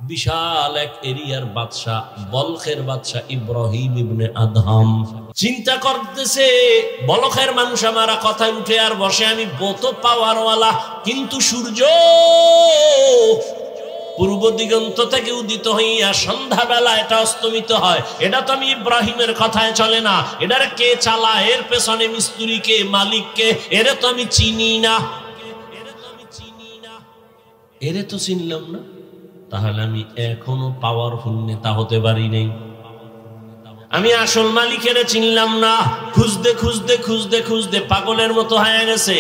বিশাল এক এরিয়ার বাদশাহ, বলখের বাদশাহ ইব্রাহিম ইবনে আদহাম চিন্তা করতেছে, বলখের মানুষ আমারা কথায় উঠে আর বসে, আমি কত পাওয়ারওয়ালা, কিন্তু সূর্য পূর্ব দিগন্ত থেকে উদিত হইয়া সন্ধ্যাবেলা এটা অস্তমিত হয়, এটা তো আমি ইব্রাহিমের কথায় চলে না। এটারে কে চালায়, এর পেছনে মিস্ত্রি কে, মালিক কে, এরে তো আমি চিনি না, এরে তো চিনলাম না, তাহলে আমি এখনো পাওয়ারফুল নেতা হতে পারি নাই, আমি আসল মালিকের চিনলাম না। খুঁজতে খুঁজতে খুঁজতে খুঁজতে পাগলের মতো হয়ে গেছে,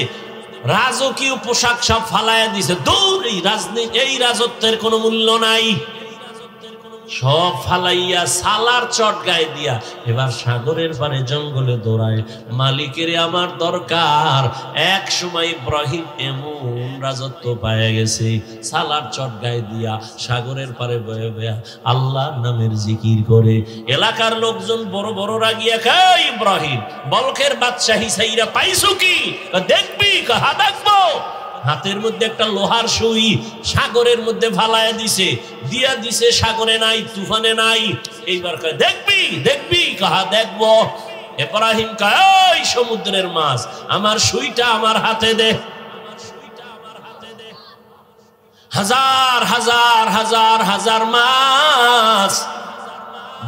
রাজকীয় পোশাক সব ফালাইয়া দিছে, দৌড়, এই রাজনীতি, এই রাজত্বের কোনো মূল্য নাই, সব ফালাইয়া সালার চট গায়ে দিয়া এবার সাগরের পারে জঙ্গলে দৌড়ায়, মালিকের আমার দরকার। এক সময় ইব্রাহিম এমন রাজত্ব পায়ে গেছে, সালার চট গায়ে দিয়া সাগরের পারে বয়ে বয়া আল্লাহর নামের জিকির করে। এলাকার লোকজন বড় বড় রাগিয়া খায়, ইব্রাহিম বলখের বাদশাহী সাইরা পাইছো কি? দেখবি, হা দেখবো। হাতের মধ্যে একটা লোহার সুই সাগরের মধ্যে ফালায়া দিছে, দিয়া দিছে, সাগরে নাই, তুফানে নাই। এইবার কয় দেখবি, দেখবি, কাহা দেখবো। ইব্রাহিম কয়, ওই সমুদ্রের মাছ, আমার সুইটা আমার হাতে দে। হাজার হাজার হাজার হাজার মাছ,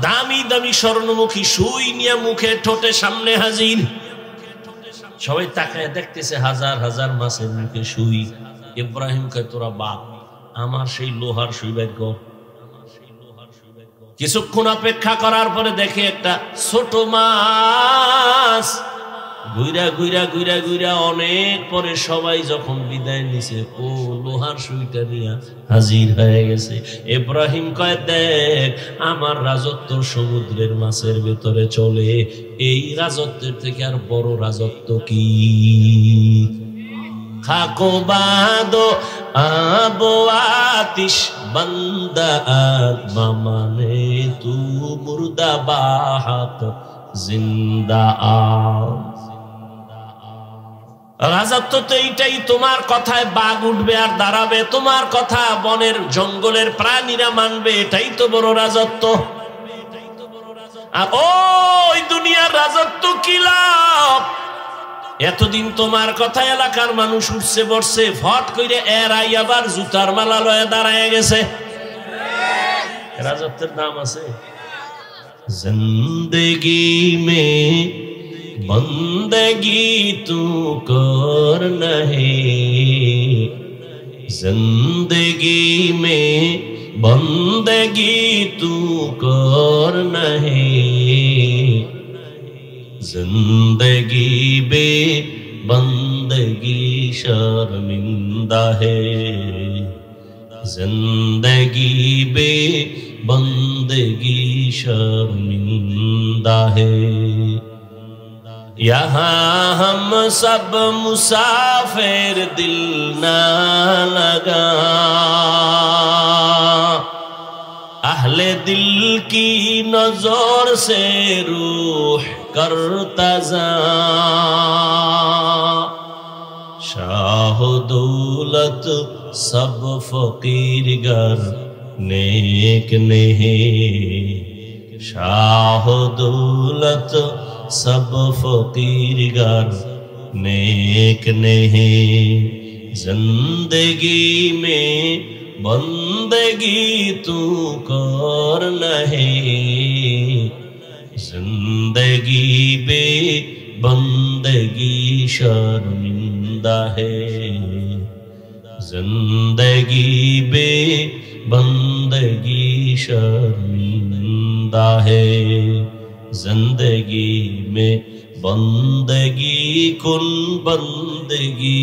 দামি দামি স্বর্ণমুখী সুই নিয়ে মুখে ঠোঁটে সামনে হাজির। সবাই তাকায় দেখতেছে, হাজার হাজার মাছের মুখে সুই। ইব্রাহিম কয়, তোরা বাপ, আমার সেই লোহার সুই বের কর। কিছুক্ষণ অপেক্ষা করার পরে দেখে একটা ছোট মাছ ঘুরা ঘুরা ঘুরা ঘুরা অনেক পরে সবাই যখন বিদায় নিছে, ও লোহার সুইটা নিয়ে হাজির হয়ে গেছে। ইব্রাহিম কয়, দেখ, আমার রাজত্ব সমুদ্রের মাছের ভেতরে চলে, এই রাজত্বের থেকে আর বড় রাজত্ব কি? খাকো বাদো আবো আতিশ বান্দা মামানে তু মুর্দা বাহাত জিন্দা আ। রাজত্ব তো এইটাই, তোমার কথায় বাঘ উঠবে আর দাঁড়াবে, তোমার কথা বনের জঙ্গলের প্রাণীরা মানবে, এটাই তো বড় রাজত্ব। আর ওই দুনিয়ার রাজত্ব কি লাভ? এতদিন তোমার কথা এলাকার মানুষ উঠছে বসছে, ফট কইরে এরাই আবার জুতার মালা লয়ে দাঁড়ায় গেছে। রাজত্বের নাম আছে। জিন্দেগি মে বন্দগি তু কর নহে, জিন্দেগি মে বন্দগি তু কর নহে, जिंदगी बे बंदगी शर्मिंदा है, जिंदगी बे बंदगी शर्मिंदा है। यहाँ हम सब मुसाफिर, दिल ना लगा, अहले दिल की नजर से रूह करता जा, शाह दौलत सब फकीर गर नेक नहीं, शाह दौलत सब फकीर गर नेक नहीं, जिंदगी में बंदगी तू कर नहीं, जिंदगी बे बंदगी शर्मिंदा है, जिंदगी बे बंदगी शर्मिंदा है, जिंदगी में बंदगी कुन बंदगी,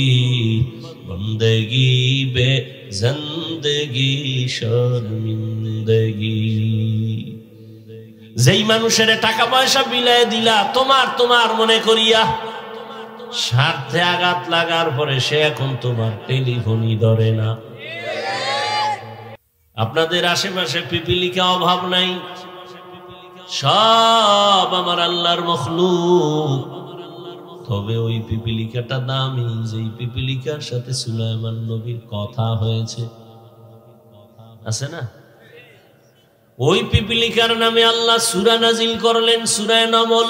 बंदगी बे जिंदगी शर्मिंदगी। যেই মানুষের টাকা পয়সা বিলায় দিলা তোমার তোমার মনে করিয়া, স্বার্থে আঘাত লাগার পরে সে এখন তোমার টেলিফোনই ধরে না। আপনাদের আশেপাশে পিপিলিকা অভাব নাই, সব আমার আল্লাহর মখলুক। তবে ওই পিপিলিকাটা দামি, যেই পিপিলিকার সাথে সুলাইমান নবীর কথা হয়েছে, আছে না? ওই পিপিলিকার নামে আল্লাহ সূরা নাজিল করলেন, সূরা নামল।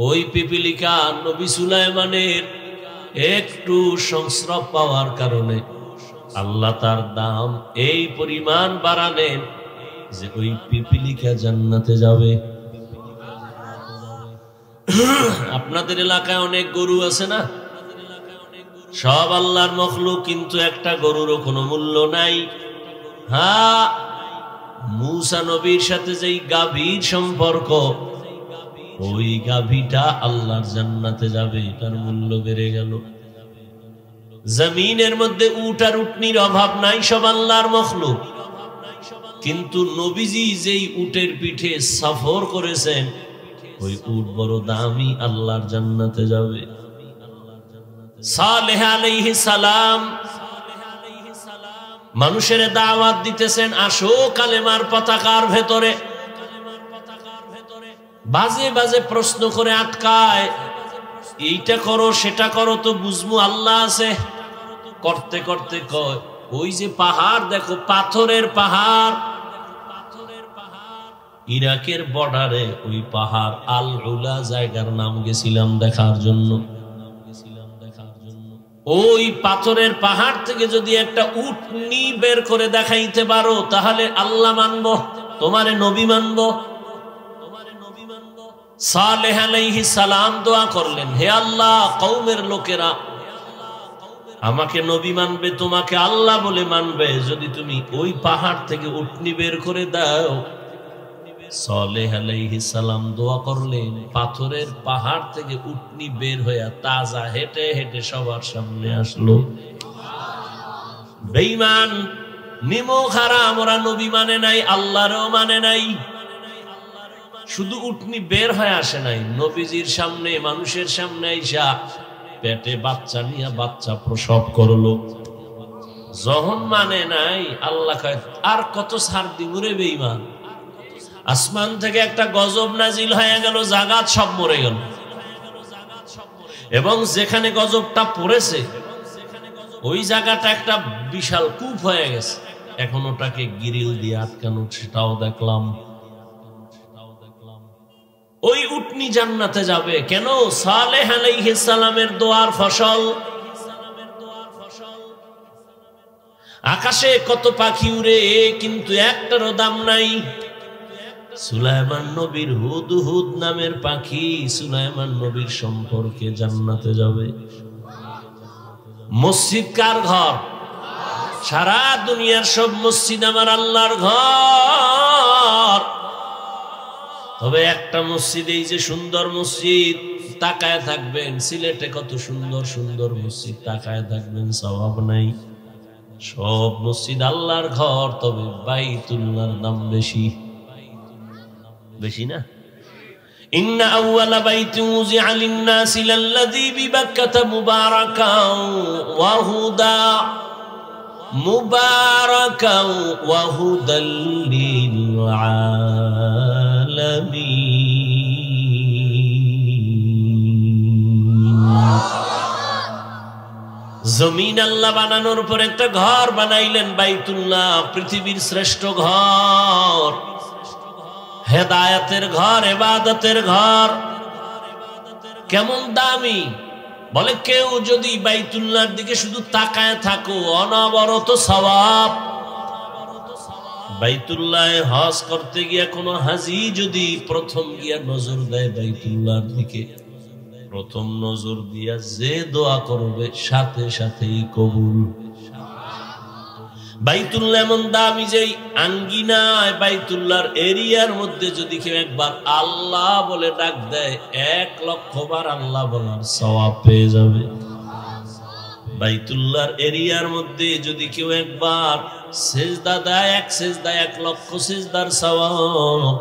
ওই পিপিলিকা নবী সুলাইমানের একটু সংস্রব পাওয়ার কারণে আল্লাহ তার দাম এই পরিমাণ বাড়ালেন যে ওই পিপিলিকা জান্নাতে যাবে। আপনাদের এলাকায় অনেক গরু আছে না? সব আল্লাহর মখলুক, কিন্তু একটা গরুরও কোনো মূল্য নাই। হ্যাঁ, মূসা নবীর সাথে যেই গাভীর সম্পর্ক, ওই গাভীটা আল্লাহর জান্নাতে যাবে, এটার মূল্য বেড়ে গেল। জমিনের মধ্যে উট আর উটনির অভাব নাই, সব আল্লাহর মখলুক, কিন্তু নবীজি যেই উটের পিঠে সফর করেছেন, ওই উট বড় দামি, আল্লাহর জান্নাতে যাবে। সালেহ আলাইহিস সালাম মানুষের দাওয়াত দিতেছেন, আসো কালেমার পতাকার ভেতরে। বাজে বাজে প্রশ্ন করে আটকায়, এইটা করো সেটা করো তো বুঝমু আল্লাহ আছে। করতে করতে কয়, ওই যে পাহাড় দেখো, পাথরের পাহাড়, ইরাকের বর্ডারে ওই পাহাড় আল উলা জায়গার নাম গেছিলাম দেখার জন্য। ওই পাথরের পাহাড় থেকে যদি একটা উটনি বের করে দেখাইতে পারো, তাহলে আল্লাহ মানব, তোমারে নবী মানব। সালেহ আলাইহিস সালাম দোয়া করলেন, হে আল্লাহ, কওমের লোকেরা আমাকে নবী মানবে, তোমাকে আল্লাহ বলে মানবে যদি তুমি ওই পাহাড় থেকে উটনি বের করে দাও। সালেহ আলাইহিস সালাম দোয়া করলেন, পাথরের পাহাড় থেকে উটনি বের হয়ে তাজা হেঁটে হেঁটে সবার সামনে আসলো। বেঈমান নিমক হারাম, ওরা নবী মানে নাই, আল্লাহরও মানে নাই। শুধু উটনি বের হয়ে আসে নাই, নবীজির সামনে, মানুষের সামনে আইসা পেটে বাচ্চা নিয়ে বাচ্চা প্রসব করলো। যখন মানে নাই, আল্লাহ কয় আর কত ছাড় দিব রে বেঈমান। আসমান থেকে একটা গজব নাজিল হয়ে গেল, জাগাত সব মরে গেল, এবং যেখানে গজবটা পড়েছে ওই জায়গাটা একটা বিশাল কূপ হয়ে গেছে, এখন ওটাকে গিরিল দিয়ে আটকানো, সেটাও দেখলাম। ওই উটনি জান্নাতে যাবে কেন? সালেহ আলাইহিস সালামের দোয়ার ফসল। আকাশে কত পাখি উড়ে, কিন্তু একটারও দাম নাই। সুলাইমান নবীর হুদহুদ নামের পাখি সুলাইমান নবীর সম্পর্কে জান্নাতে যাবে। মসজিদ কার ঘর? সারা দুনিয়ার সব মসজিদ আমার আল্লাহর ঘর, তবে একটা মসজিদ, এই যে সুন্দর মসজিদ, তাকায় থাকবেন, সিলেটে কত সুন্দর সুন্দর মসজিদ, তাকায় থাকবেন, সওয়াব নাই। সব মসজিদ আল্লাহর ঘর, তবে বাইতুল্লাহর দাম বেশি, বেশি না? ইন্না আউয়ালা বাইতিন উযিআ লিন-নাসি লাল্লাযী বিবাক্কাতা মুবারাকান ওয়া হুদা, মুবারাকান ওয়া হুদাল লিল আলামিন। জমিন আল্লাহ বানানোর পর একটা ঘর বানাইলেন, বাইতুল্লাহ, পৃথিবীর শ্রেষ্ঠ ঘর, হেদায়েতের ঘর, ইবাদতের ঘর। কেমন দামি! বলে কেউ যদি বাইতুল্লাহর দিকে শুধু তাকায় থাকো, অনবরত সওয়াব। বাইতুল্লাহে হজ করতে গিয়া কোন হাজি যদি প্রথম গিয়া নজর দেয় বাইতুল্লাহর দিকে, প্রথম নজর দিয়া যে দোয়া করবে সাথে সাথেই কবুল। বাইতুল্লাহ এমন দামি যে আঙ্গিনায়, বাইতুল্লাহর এরিয়ার মধ্যে যদি কেউ একবার আল্লাহ বলে ডাক দেয়, 1,00,000 বার আল্লাহ বলার সওয়াব পেয়ে যাবে। বাইতুল্লাহর এরিয়ার মধ্যে যদি কেউ একবার সিজদা দেয়, এক সিজদায় 1,00,000 সিজদার সওয়াব।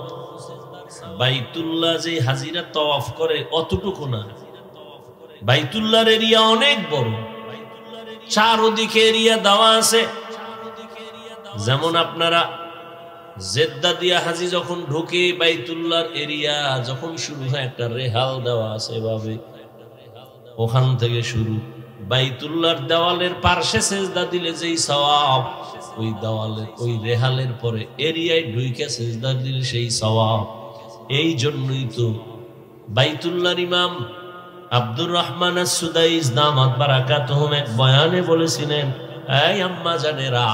বাইতুল্লাহ যে হাজিরা তওয়াফ করে অতটুকু না, বাইতুল্লাহর এরিয়া অনেক বড়, চারদিকে এরিয়া দেওয়া আছে। যেমন আপনারা জেদ্দা দিয়া হাজি যখন ঢুকে, বাইতুল্লাহর এরিয়া যখন শুরু হয় একটা রেহাল দেওয়া আছে, এভাবে ওখান থেকে শুরু, বাইতুল্লাহর দেওয়ালের পার্শ্বে সেজদা দিলে যেই সওয়াব, ওই দেওয়ালের ওই রেহালের পরে এরিয়ায় ঢুইকে সেজদা দিলে সেই সওয়াব। এই জন্যই তো বাইতুল্লাহর ইমাম আব্দুর রহমান আস-সুদাইস দামাত বারাকাতুহুম এক বয়ানে বলেছিলেন, এই আম্মা জানেরা,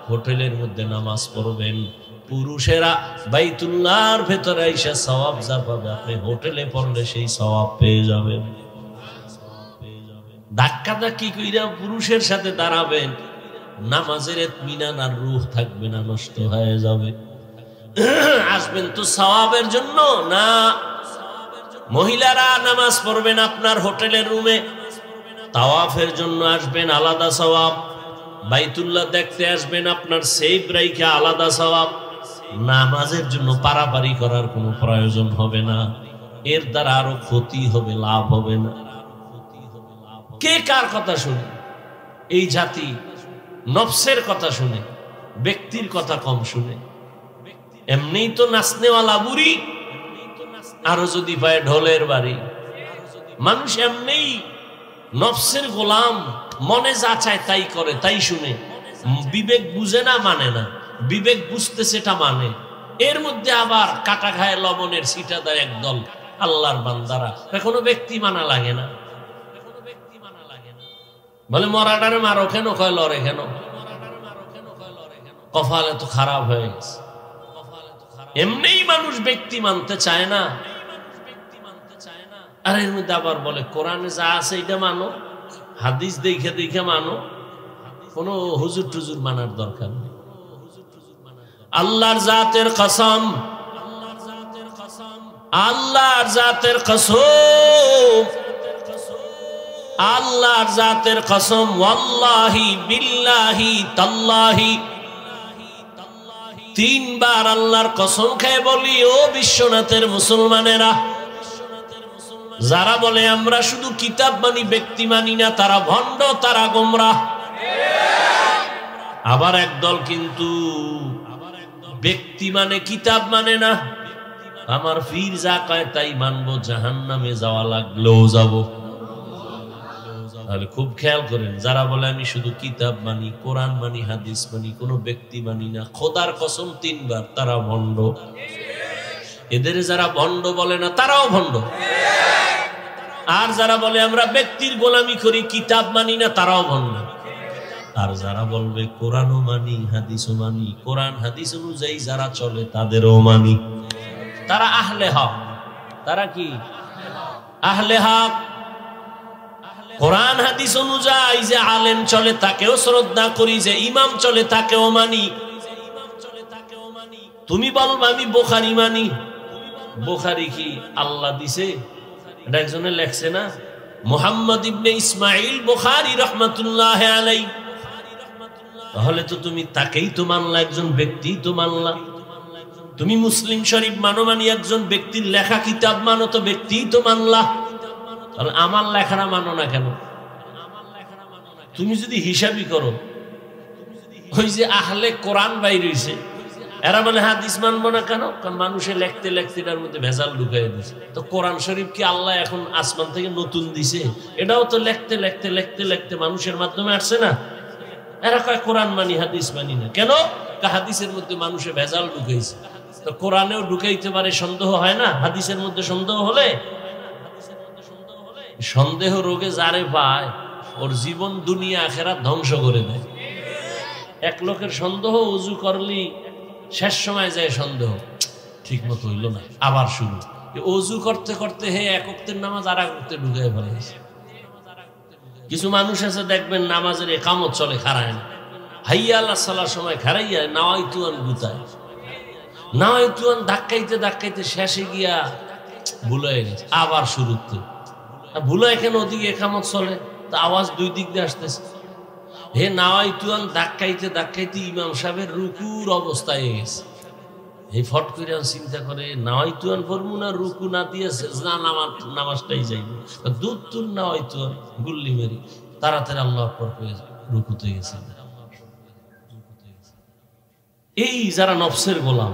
হোটেলের মধ্যে নামাজ পড়বেন, পুরুষেরা বাইতুল্লাহর ভেতরে আইসা সওয়াব যা পাবে আপনি হোটেলে পড়লে সেই সওয়াব পেয়ে যাবেন। ধাক্কা ধাক্কি কইরা পুরুষের সাথে দাঁড়াবেন, নামাজের ইতমিনান আর রূহ থাকবে না, নষ্ট হয়ে যাবে। আসবেন তো সওয়াবের জন্য না। মহিলারা নামাজ পড়বেন আপনার হোটেলের রুমে, তাওয়াফের জন্য আসবেন আলাদা সওয়াব, বাইতুল্লাহ দেখতে আসবেন আপনার সেফ রাইখা আলাদা সওয়াব। নামাজের জন্য পারাপারি করার কোনো প্রয়োজন হবে না, এর দ্বারা আরো ক্ষতি হবে, লাভ হবে না। কে কার কথা শুনে? এই জাতি নফসের কথা শুনে, ব্যক্তির কথা কম শুনে। এমনিই তো নাচনেওয়ালা বুড়ি, আরো যদি পায় ঢোলের বাড়ি। মানুষ এমনিই নফসের গোলাম, মনে যা চায় তাই করে, তাই শুনে। বিবেক বুঝে না, মানে না। বিবেক বুঝতে সেটা মানে। এর মধ্যে আবার কাটা খায় লবণের ছিটা দেয় একদল আল্লাহর বান্দারা। কোনো ব্যক্তি মানা লাগে না। বলে মরাডারে মারো কেন, কয় লড়ে কেন, কপাল এত খারাপ হয়ে গেছে। এমনিই মানুষ ব্যক্তি মানতে চায় না। আর এর মধ্যে আবার বলে কোরআনে যা আছে এটা মানো, হাদিস দেখে দেখে মানো, কোনো হুজুর টুজুর মানার দরকার নেই। আল্লাহর জাতের কসম, আল্লাহর জাতের কসম, আল্লাহর জাতের কসম, ওয়াল্লাহি বিল্লাহি তাল্লাহি, তিনবার আল্লাহর কসম খেয়ে বলি ও বিশ্বনাথের মুসলমানেরা, যারা বলে আমরা শুধু কিতাব মানি ব্যক্তি মানি না, তারা ভণ্ড, তারা গোমরাহ। আবার একদল কিন্তু ব্যক্তি মানে কিতাব মানে না, আমার পীর যা কয় তাই মানবো, জাহান্নামে যাওয়া লাগলেও যাব। তাহলে খুব খেয়াল করেন, যারা বলে আমি শুধু কিতাব মানি, কোরআন মানি, হাদিস মানি, কোনো ব্যক্তি মানি না, খোদার কসম তিনবার, তারা ভণ্ড। এদের যারা ভণ্ড বলে না তারাও ভণ্ড। আর যারা বলে আমরা ব্যক্তির গোলামি করি, কিতাব মানি না, তারাও ভণ্ড। আর যারা বলবে কোরআনও মানি, হাদিসও মানি, কোরআন হাদিস অনুযায়ী যারা চলে তাদেরও মানি, তারা আহলে হক। তারা কি আহলে হক? কোরআন হাদিস অনুযায়ী যে আলেম চলে তাকেও শ্রদ্ধা করি, যে ইমাম চলে তাকেও মানি। তুমি বলবা আমি বুখারী মানি, বুখারী কি আল্লাহ দিছে? এটা একজনে লেখছে না, মুহাম্মদ ইবনে ইসমাইল বুখারী রাহমাতুল্লাহি আলাইহি। তাহলে তো তুমি তাকেই তো মানলা, একজন ব্যক্তি তো মানলা। তুমি মুসলিম শরীফ মানো মানি একজন ব্যক্তির লেখা কিতাব মানো, তো ব্যক্তি তো মানলা। তাহলে আমার লেখাটা মানো না কেন? তুমি যদি হিসাবই করো, ওই যে আহলে কোরআন বাইর হইছে, এরা বলে হাদিস মানবো না কেন? কারণ মানুষে লেখতে লেখতে এটার মধ্যে ভেজাল ঢুকাই দিছে। তো কোরআন শরীফ কি আল্লাহ এখন আসমান থেকে নতুন দিছে? এটাও তো লেখতে লেখতে লেখতে লেখতে মানুষের মাধ্যমে আসছে না। এরা কয় কোরআন মানি, হাদিস মানি না কেন? হাদিসের মধ্যে মানুষে ভেজাল ঢুকাইছে, তো কোরআনেও ঢুকাইতে পারে, সন্দেহ হয় না? হাদিসের মধ্যে সন্দেহ হলে, সন্দেহ রোগে যারে পায় ওর জীবন দুনিয়া আখেরাত ধ্বংস করে দেয়। এক লোকের সন্দেহ, ওযু করলি শেষ সময় যায় সন্দেহ, ঠিক মতো হইল না, আবার শুরু। ওযু করতে করতে হে এক ওয়াক্তের নামাজ আর এক ওয়াক্তে ঢুকাই ফেলেছে। কিছু মানুষ আছে দেখবেন নামাজের ইকামত চলে, খাড়ায় না, হাইয়া আলাস সালার সময় খাড়াইয়া নাওয়াইতুয়ান গুতায়, নাওয়াইতুয়ান ধাক্কাইতে ধাক্কাইতে শেষে গিয়া ভুল হয়ে গেছে, আবার শুরুতে। ভুল এখানে ওদিকে ইকামত চলে, তা আওয়াজ দুই দিক দিয়ে আসতেছে। হে নাওয়াইতুয়ান ধাক্কাইতে ধাক্কাইতে ইমাম সাহেবের রুকুর অবস্থায় গেছে। এই ফট করে চিন্তা করে নাওয়াইতুয়ান পড়বো না, রুকু না দিয়েছে না, নামাজটাই যাইব। দুধ তুল নাওয়াইতুয়ান গুল্লি মেরি তাড়াতাড়ি আল্লাহ আকবার করে রুকুতে গেছে। এই যারা নফসের গোলাম,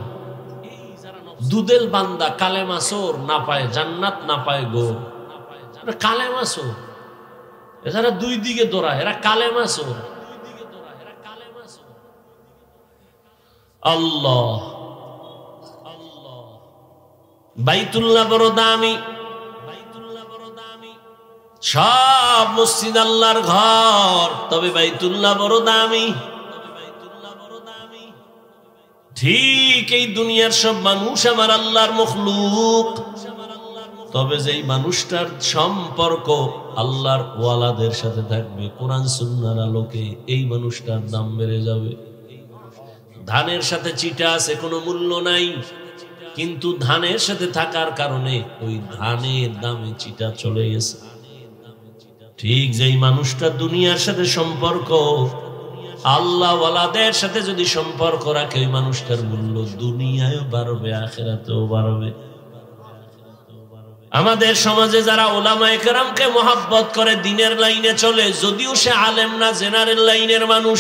দুদেল বান্দা, কালেমা চোর, না পায় জান্নাত, না পায় গো। কালেমা চোর, এছাড়া দুই দিকে দৌড়ায়, এরা কালেমা চোর। আল্লাহ বাইতুল্লাহ বড় দামি, সব মসজিদ আল্লাহর ঘর, তবে বাইতুল্লাহ বড় দামি। ঠিক এই দুনিয়ার সব মানুষ আমার আল্লাহর মখলুক, তবে যেই মানুষটার সম্পর্ক আল্লাহর ওয়ালাদের সাথে থাকবে কোরআন সুন্নাহর আলোকে, এই মানুষটার দাম বেড়ে যাবে। ধানের সাথে চিটা আছে, কোনো মূল্য নাই, কিন্তু ধানের সাথে থাকার কারণে ওই ধানের দামে চিটা চলে গেছে। ঠিক যেই মানুষটা দুনিয়ার সাথে সম্পর্ক, আল্লাহ ওয়ালাদের সাথে যদি সম্পর্ক রাখে, ওই মানুষটার মূল্য দুনিয়ায় বাড়বে, আখিরাতেও বাড়বে। আমাদের সমাজে যারা উলামায়ে কেরামকে মহব্বত করে, দিনের লাইনে চলে, যদিও সে আলেম না, জেনারেল লাইনের মানুষ,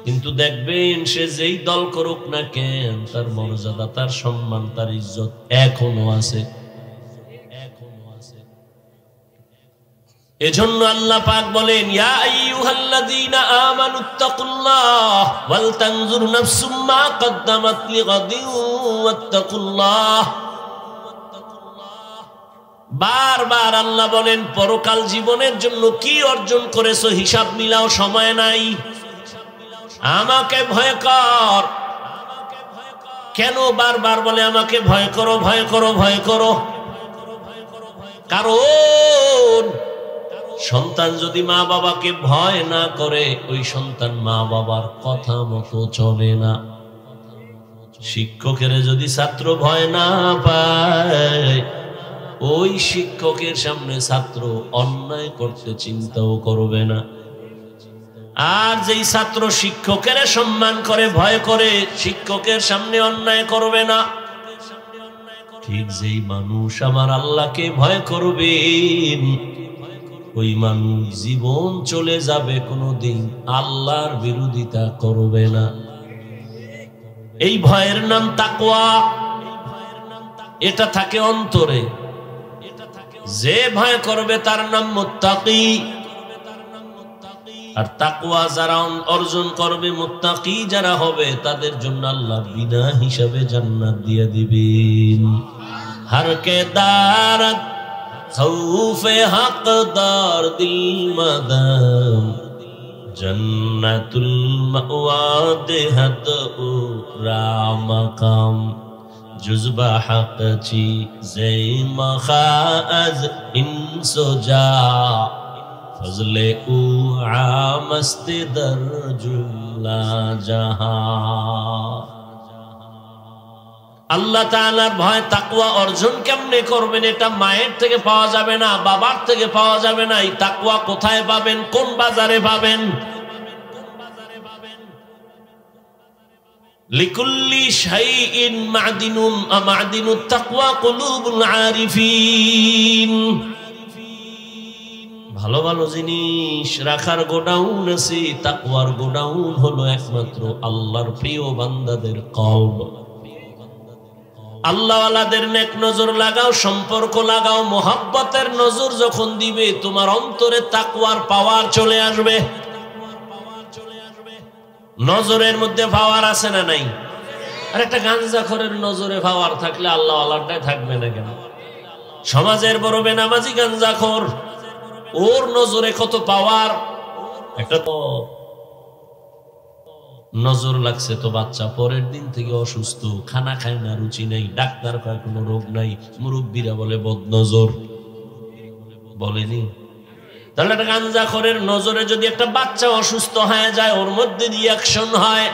কিন্তু দেখবেন সে যেই দল করুক না কেন, তার মর্যাদা, তার সম্মান, তার ইজ্জত এখনো আছে। এজন্য আল্লাহ পাক বলেন, ইয়া আইয়ুহাল্লাযীনা আমানুত্তাকুল্লাহ ওয়াল তানজুর নাফসুম মা কদ্দামাত লিগাদিন ওয়াত্তাকুল্লাহ। বারবার আল্লাহ বলেন, পরকাল জীবনের জন্য কি অর্জন করেছো হিসাব মিলাও, সময় নাই। আমাকে ভয় কর। কেন বারবার বলে আমাকে ভয় করো, ভয় করো, ভয় করো? কারণ সন্তান যদি মা বাবাকে ভয় না করে, ওই সন্তান মা বাবার কথা মতো চলে না। শিক্ষকের যদি ছাত্র ভয় না পায়, ওই শিক্ষকের সামনে ছাত্র অন্যায় করতে চিন্তাও করবে না। আর যেই ছাত্র শিক্ষকের সম্মান করে, ভয় করে, শিক্ষকের সামনে অন্যায় করবে না। ঠিক যেই মানুষ আমার আল্লাহকে ভয় করবেন, ওই মানুষ জীবন চলে যাবে, কোনোদিন আল্লাহর বিরোধিতা করবে না। এই ভয়ের নাম তাকওয়া। এটা থাকে অন্তরে। যে ভয় করবে তার নাম মুত্তাকি। আর তাকওয়া যারা অর্জন করবে, মুত্তাকি যারা হবে, তাদের জন্য আল্লাহ বিনা হিসাবে জান্নাত দিয়ে দিবেন। হর কে দারত খৌফে হকদার দিল মাদাম, জন্নাতুল মাওয়া দেহত ও রামকাম, জুজবা হক চি জে মখাজ ইনসোজা, ফজলে ও আমস্তে দর জুমলা জাহান। আল্লাহ তাআলার ভয়, তাকওয়া অর্জন কেমনে করবেন? এটা মায়ের থেকে পাওয়া যাবে না, বাবার থেকে পাওয়া যাবে না। এই তাকওয়া কোথায় পাবেন? কোন বাজারে পাবেন? লিকুল্লি শাইইন মাদিনুন, মাদিনুত তাকওয়া কুলুবুল আরিফিন। ভালো ভালো জিনিস রাখার গোডাউন আছে, তাকওয়ার গোডাউন হলো একমাত্র আল্লাহর প্রিয় বান্দাদের কলব। আল্লাহওয়ালাদের নেক নজর লাগাও, সম্পর্ক লাগাও। মোহাব্বতের নজর যখন দিবে, তোমার অন্তরে তাকওয়ার পাওয়ার চলে আসবে। নজরের মধ্যে পাওয়ার আছে না নাই? আর একটা গাঞ্জাখোরের নজরে পাওয়ার থাকলে আল্লাহওয়ালাটাই থাকবে না কেন? সমাজের বড় বেনামাজি গাঞ্জাখোর, ওর নজরে কত পাওয়ার। একটা তো নজর লাগছে তো বাচ্চা পরের দিন থেকে অসুস্থ, খানা খায় না, রুচি নেই, ডাক্তার কয় কোনো রোগ নাই, মুরব্বীরা বলে বদনজর, বলেনি? তাহলে একটা গাঞ্জাখোরের নজরে যদি একটা বাচ্চা অসুস্থ হয়ে যায়, ওর মধ্যে রিয়াকশন হয়।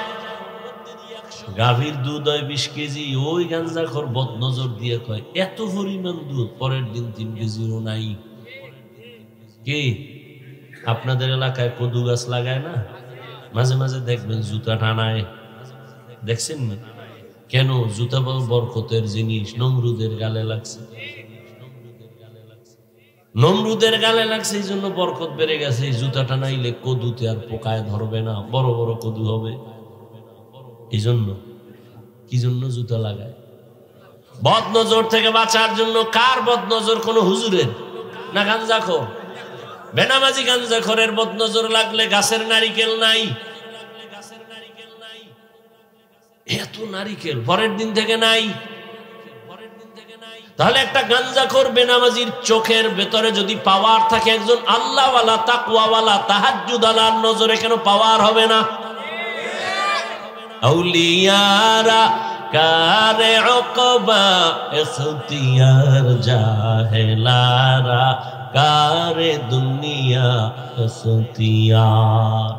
গাভীর দুধ হয় 20 কেজি, ওই গাঞ্জাখোর বদনজর দিয়ে কয় এত পরিমাণ দুধ, পরের দিন 3 কেজিও নাই। কি আপনাদের এলাকায় কদু গাছ লাগায় না? মাঝে মাঝে দেখবেন জুতা টানায়, দেখছেন না? কেন? জুতা বরকতের জিনিস, নমরুদের গালে লাগছে। নমরুদের গালে লাগছে, এই জন্য বরকত বেড়ে গেছে। এই জুতা টানাইলে কদুতে আর পোকায় ধরবে না, বড় বড় কদু হবে। এই জন্য কি জন্য জুতা লাগায়? বদনজর থেকে বাঁচার জন্য। কার বদনজর? কোন হুজুরের না গাঞ্জাখোর? বেনামাজি গাঞ্জাখোরের বদনজর লাগলে গাছের নারিকেল নাই, এত নারিকেল পরের দিন থেকে নাই। তাহলে একটা গাঞ্জাখোর বেনামাজির চোখের ভেতরে যদি পাওয়ার থাকে, একজন আল্লাহওয়ালা তাকওয়াওয়ালা তাহাজ্জুদালার নজরে কেন পাওয়ার হবে না? আউলিয়ারা কারে উকবা ইখতিয়ার জাহেলারা কারে দুনিয়া ইখতিয়ার।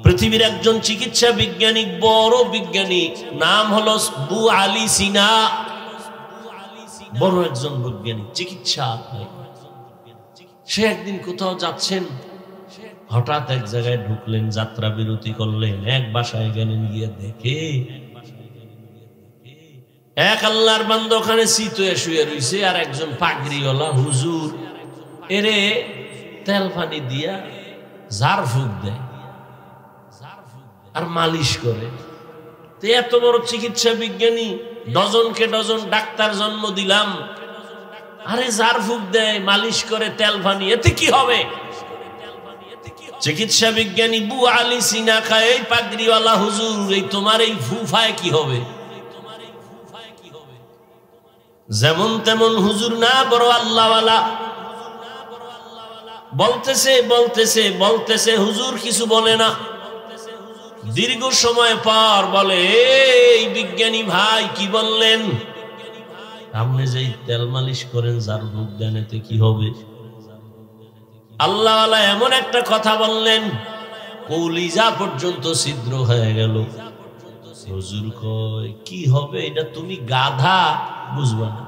পৃথিবীর একজন চিকিৎসা বিজ্ঞানী, বড় বিজ্ঞানী, নাম হলো আবু আলী সিনা, বড় একজন বৈজ্ঞানিক চিকিৎসা। সে একদিন কোথাও যাচ্ছেন, হঠাৎ এক জায়গায় ঢুকলেন, যাত্রা বিরতি করলেন, এক বাসায় গেলেন, গিয়ে দেখে এক আল্লাহর বান্দা ওখানে চিতয়ে শুয়ে রইছে, আর একজন পাগড়িওয়ালা হুজুর এরে তেল পানি দিয়া ঝাড়ফুঁক দেয় আর মালিশ করে। তো এত বড় চিকিৎসা বিজ্ঞানী, ডজনকে ডজন ডাক্তার জন্ম দিলাম, আরে ঝাড়ফুঁক দেয়, মালিশ করে, তেল পানি, এতে কি হবে? চিকিৎসা বিজ্ঞানী আবু আলী সিনা খায়, এই পাগড়িওয়ালা হুজুর, এই তোমার এই ফুফায় কি হবে? যেমন তেমন হুজুর না, বড় আল্লাহওয়ালা। বলতেছে বলতেছে বলতেছে, হুজুর কিছু বলে না। দীর্ঘ সময় পর বলে, এই বিজ্ঞানী ভাই কি বললেন? আপনি যে তেল মালিশ করেন, ঝাড়ফুঁক দেন, এতে কি হবে? আল্লাহওয়ালা এমন একটা কথা বললেন, কলিজা পর্যন্ত ছিদ্র হয়ে গেল। হুজুর কয়, কি হবে? এটা তুমি গাধা, বুঝবা না,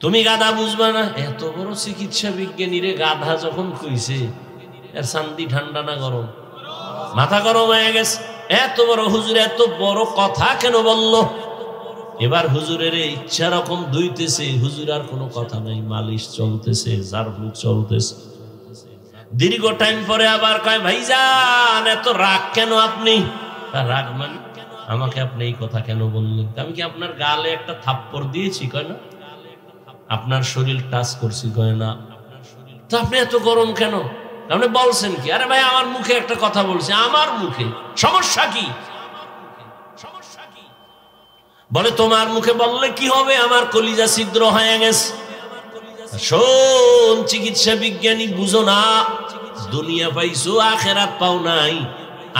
তুমি গাধা বুঝবা না। এত বড় চিকিৎসা বিজ্ঞানী রে গাধা যখন কইছে, এর শান্তি ঠান্ডা না গরম? মাথা গরম হয়ে গেছে। এত বড় হুজুর এত বড় কথা কেন বলল? এবার হুজুরের ইচ্ছা রকম ধুইতেছে, হুজুর আর কোনো কথা নাই, মালিশ চলতেছে, ঝাড়ফুঁক চলতেছে। দীর্ঘ টাইম পরে আবার কয়, ভাইজান এত রাগ কেন আপনি? রাগ মানে আমাকে আপনি এই কথা কেন বললেন? আমি কি আপনার গালে একটা থাপ্পড় দিয়েছি? কয় না। আপনার শরীর টাচ করছি? কয় না। তো আপনি এত গরম কেন? আপনি বলছেন কি? আরে ভাই আমার মুখে একটা কথা বলছে, আমার মুখে, সমস্যা কি? বলে তোমার মুখে বললে কি হবে? আমার কলিজা ছিদ্র হয়ে গেছে। শোন চিকিৎসা বিজ্ঞানী, বুঝো না, দুনিয়া পাইছো আখেরাত পাও নাই,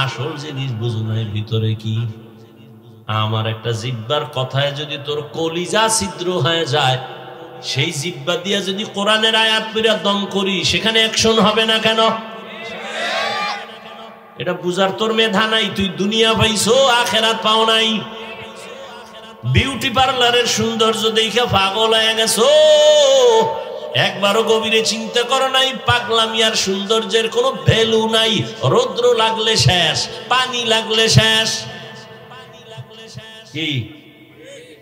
আসল জিনিস বুঝো নাই ভিতরে কি। আমার একটা জিহ্বার কথায় যদি তোর কলিজা ছিদ্র হয়ে যায়, সেই জিহ্বা দিয়া যদি কোরআনের আয়াত পড়া দম করি, সেখানে অ্যাকশন হবে না কেন? এটা বুঝার তোর মেধা নাই। তুই দুনিয়া পাইছো আখেরাত পাও নাই। বিউটি পার্লারের সৌন্দর্য দেখে পাগল হয়ে গেছো, একবারও গভীরে চিন্তা করো নাই পাগলামি আর সৌন্দর্যের কোনো ভ্যালু নাই। রৌদ্র লাগলে শেষ, পানি লাগলে শেষ। কি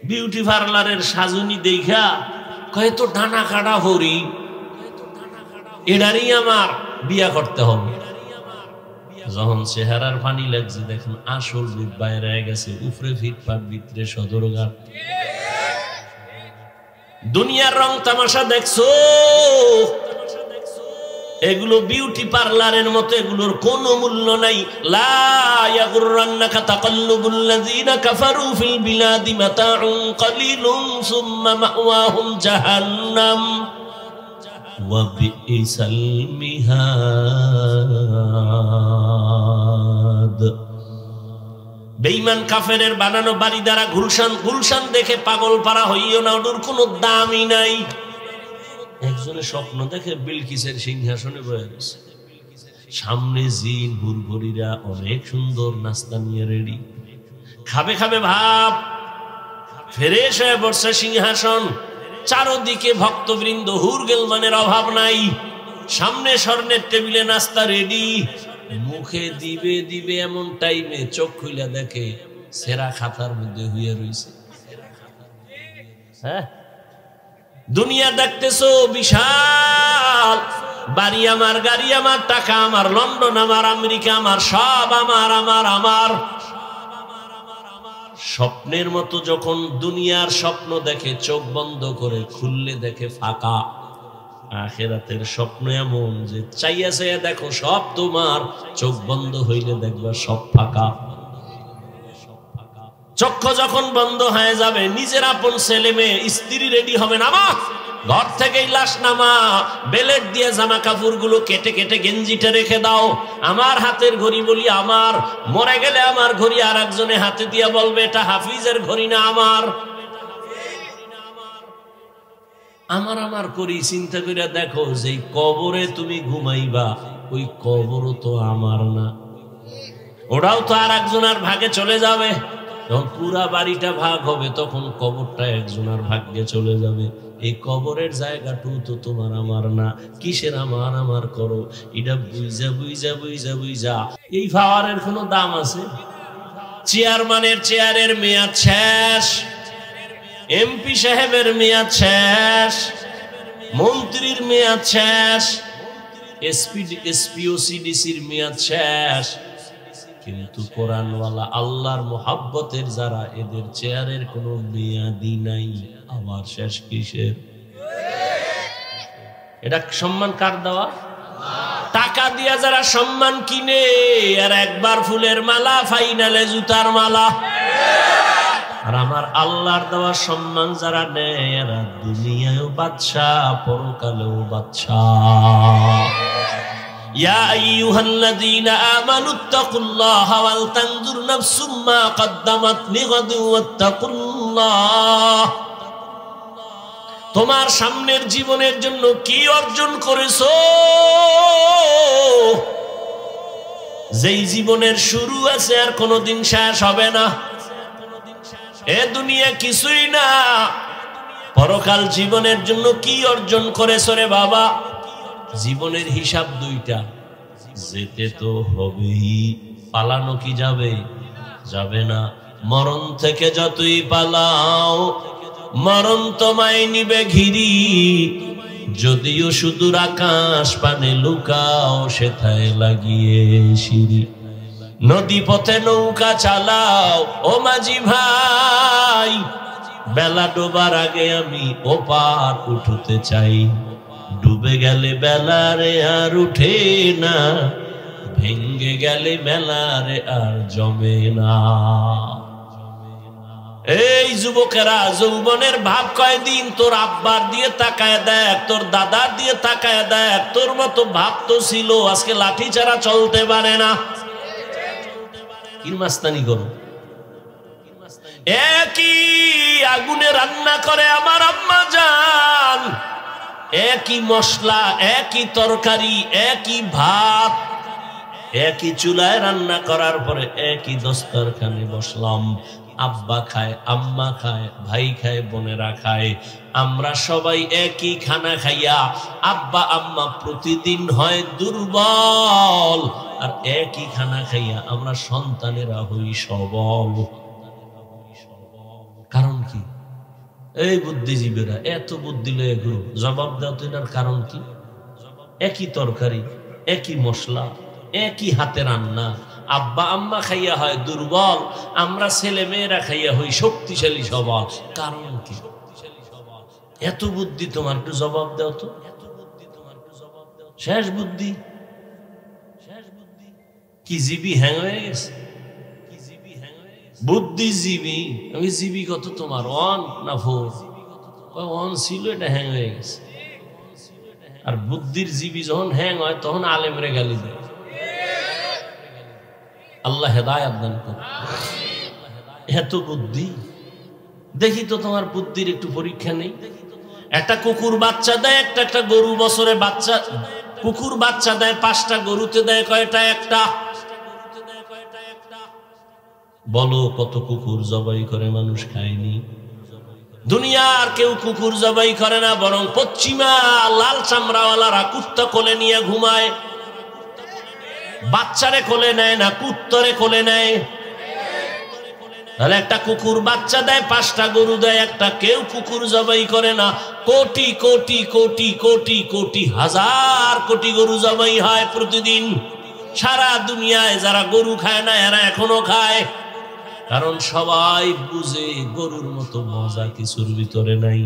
বিউটি পার্লারের সাজুনি দেখা কয় তো ডানা কাটা হরি, এটারই আমার বিয়া করতে হবে। যখন চেহারার পানি লাগছে, দেখুন আসল রূপ বাইরে গেছে, উপরে ফিটফাট, ভিতরে সদরঘাট। দুনিয়ার রং তামাশা দেখছো, এগুলো বিউটি পার্লারের মতো, এগুলোর কোনো মূল্য নাই। লা ইয়াগুররান্নাকা তাকাল্লুবুল্লাযীনা কাফারু ফিল বিলাদি মাতাউন কালিলুন সুম্মা মাওয়াহুম জাহান্নাম ওয়া বিইসাল মিহাদ। বেঈমান কাফেরের বানানো বাড়ি দ্বারা গুলশান গুলশান দেখে পাগল পারা হইও না, ওর কোনো দামই নাই। একজনের স্বপ্ন দেখে বিলকিসের সিংহাসনে বসে আছে, সামনে জিন হুরঘুরিরা অনেক সুন্দর নাস্তা নিয়ে রেডি, খাবে খাবে ভাব, ফ্রেশ হয়ে বসছে সিংহাসন, চারদিকে ভক্তবৃন্দ, হুরগেলমানের অভাব নাই, সামনে স্বর্ণের টেবিলে নাস্তা রেডি, মুখে দিবে দিবে এমন টাইমে চোখ খুলে দেখে সেরা খাতার মধ্যে হইয়া রইছে। হ্যাঁ, দুনিয়া দেখতেছো বিশাল, বাড়ি আমার, গাড়ি আমার, টাকা আমার, লন্ডন আমার, আমেরিকা আমার, সব আমার আমার আমার। স্বপ্নের মতো যখন দুনিয়ার স্বপ্ন দেখে, চোখ বন্ধ করে খুললে দেখে ফাঁকা। আখিরাতের স্বপ্ন এমন যে চাইয়া চাইয়া দেখো সব তোমার, চোখ বন্ধ হইলে দেখবা সব ফাঁকা। চক্ষু যখন বন্ধ হয়ে যাবে, নিজের আপন ছেলে মেয়ে স্ত্রী রেডি হবে না, মা ঘর থেকেই লাশ নামা, বেলেট দিয়ে জামা কাপড় গুলো কেটে কেটে গেঞ্জিটা রেখে দাও। আমার হাতের ঘড়ি বলি আমার, মরে গেলে আমার ঘড়ি আর একজনে হাতে দিয়া বলবে এটা হাফিজের ঘড়ি না আমার। আমার আমার করি চিন্তা করে দেখো, যে কবরে তুমি ঘুমাইবা ওই কবরও তো আমার না, ওরাও তো আর একজনের ভাগে চলে যাবে। যখন পুরা বাড়িটা ভাগ হবে তখন কবরটা একজনের ভাগ্যে চলে যাবে। এই কবরের জায়গাটু তো তোমার আমার না, কিসের আমার আমার করো? এটা বুঝা বুঝা বুঝা বুঝা এই পাওয়ারের কোনো দাম আছে? চেয়ারম্যানের চেয়ারের মেয়াদ শেষ, এমপি সাহেবের মেয়াদ শেষ, মন্ত্রীর মেয়াদ শেষ, এসপিওসিডিসির মেয়াদ শেষ, কিন্তু কোরআনওয়ালা আল্লাহর মোহাব্বতের যারা, এদের চেয়ারের কোনো মেয়াদি নাই। আমার শেষ কিসের? এটা সম্মান কার দেওয়া? টাকা দিয়া যারা সম্মান কিনে, আর একবার ফুলের মালা, ফাইনালে জুতার মালা। আর আমার আল্লাহর দেওয়া সম্মান যারা নেয়, এরা দুনিয়ায়ও বাদশাহ, পরকালেও বাদশাহ। ইয়া আইয়ুহাল্লাযীনা আমানুত্তাকুল্লাহা ওয়াল তানজুর নাফসুম মা কদ্দামাত লিগাদিন ওয়াত্তাকুল্লাহ। তোমার সামনের জীবনের জন্য কি অর্জন করেছো? যেই জীবনের শুরু আছে আর কোনোদিন শেষ হবে না। এ দুনিয়া কিছুই না, পরকাল জীবনের জন্য কি অর্জন করেছো রে বাবা? জীবনের হিসাব দুইটা, যেতে তো হবেই, পালানো কি যাবে? যাবে না। মরণ থেকে যতই পালাও, মরণ তোমায় নিবে ঘিরি। যদিও সুদূর আকাশ পানে লুকাও, সেথায় লাগিয়ে সিঁড়ি। নদী পথে নৌকা চালাও ও মাঝি ভাই, বেলা ডোবার আগে আমি ওপার উঠতে চাই। ডুবে গেলে বেলারে আর উঠে না, ভেঙ্গে গেলে মেলারে আর জমে না। এই যুবকেরা, যৌবনের ভাব কয়দিন? তোর আব্বার দিয়ে তাকায় দেখ, তোর দাদার দিয়ে তাকায় দেখ, তোর মতো ভাব তো ছিল, আজকে লাঠি ছাড়া চলতে পারে না। কি মাস্তানি করো? একই আগুনে রান্না করে আমার আম্মা জান, একই মশলা, একই তরকারি, একই ভাত, একই চুলায় রান্না করার পরে একই দস্তরখানে বসলাম। আব্বা খায়, আম্মা খায়, ভাই খায়, বোনেরা খায়, আমরা সবাই একই খানা খাইয়া আব্বা আম্মা প্রতিদিন হয় দুর্বল, আর একই খানা খাইয়া আমরা সন্তানেরা হই সবল। কারণ কি? এই বুদ্ধিজীবীরা এত বুদ্ধি লয়ে ঘুরো, জবাব দাও তো এটার কারণ কি? একই তরকারি, একই মশলা, একই হাতে রান্না, আব্বা আম্মা খাইয়া হয় দুর্বল, আমরা ছেলে মেয়েরা খাইয়া হই শক্তিশালী সবল। কারণ কি? এত বুদ্ধি তোমার, একটু জবাব দাও তো। শেষ বুদ্ধি কি? জীবী হ্যাং হয়ে গেছে? বুদ্ধিজীবী আমি জীবী কত তোমার? 1 না 4? 1 ছিল, এটা হ্যাং হয়ে গেছে। আর বুদ্ধির জীবী যখন হ্যাং হয় তখন আলেমরে গালি দেয়। আল্লাহ হেদায়েত দান করুন। এত বুদ্ধি, দেখি তো তোমার বুদ্ধির একটু পরীক্ষা নেই। একটা কুকুর বাচ্চা দেয়, একটা গরু বছরে বাচ্চা, কুকুর বাচ্চা দেয় 5টা, গরুতে দেয় কয়টা? একটা। বলো কত কুকুর জবাই করে মানুষ খায়নি? দুনিয়ার কেউ কুকুর জবাই করে না, বরং পশ্চিমা লাল চামড়াওয়ালারা কুত্তা কোলে নিয়ে ঘুমায়। বাচ্চারে কোলে নেয় না, কুত্তরে কোলে নেয়। তাহলে একটা কুকুর বাচ্চা দেয়, 5টা গরু দেয় একটা, কেউ কুকুর জবাই করে না। কোটি কোটি কোটি কোটি কোটি হাজার কোটি গরু জবাই হয় প্রতিদিন। সারা দুনিয়ায় যারা গরু খায় না এরা এখনো খায়। কারণ সবাই বুঝে গরুর মতো মজা কিছুর ভিতরে নাই,